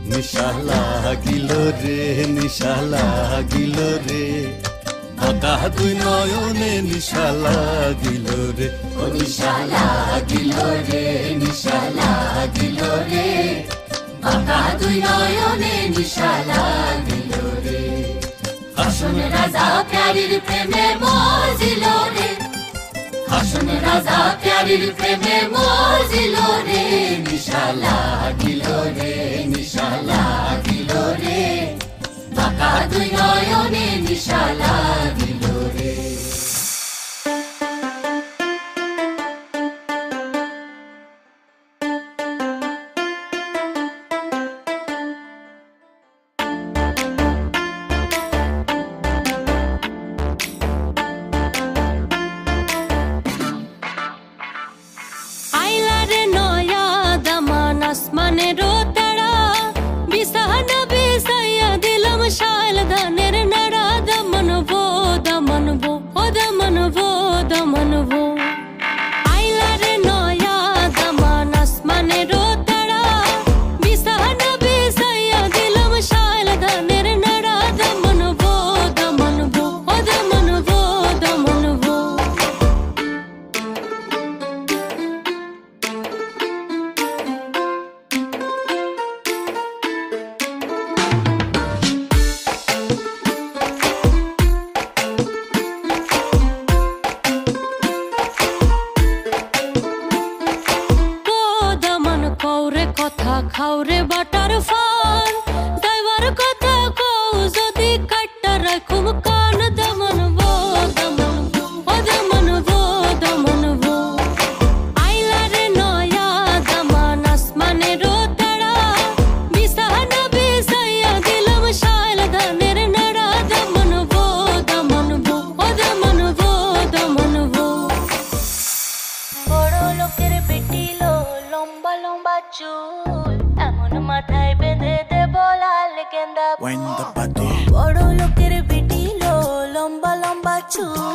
নিশা লাগিল রে নিশা লাগিল রে বাঁকা দুই নয়নে নিশা লাগিল রে ও নিশা লাগিল রে নিশা লাগিল রে বাঁকা দুই নয়নে নিশা লাগিল রে হাসন রাজা প্যারির প্রেমে মজিল রে হাসন রাজা প্যারির প্রেমে মজিল রে নিশা লাগিল রে নিশা লাগিল রে বাঁকা দুই নয়নে নিশা লাগিল রে আসমানেরও তারা বিছানা বিছাইয়া দিলাম শাল ধানের নাড়া দমনবো দমনবো ও দমনবো দমনবো আইলা রে নয়া দামান আসমানেরও তারা বিছানা বিছাইয়া দিলাম শাল ধানের নাড়া দমনবো দমনবো ও দমনবো দমনবো কথা খাওরে বাটার ফান দাইবার কথা কও যদি কাটটা রাখুম কান দমনবো দমনবো ও দমনবো দমনবো আইলা রে নয়া দামান আসমানেরও তারা বিছানা বিছাইয়া দিলাম শাল ধানের নাড়া দমনবো দমনবো ও দমনবো দমনবো বড় লোকের বেটিলো লম্বা লম্বা চুল এমন মাথায় বেঁধে দেব লাল গেন্দা When the party বড় লোকের বেটিলো লম্বা লম্বা চুল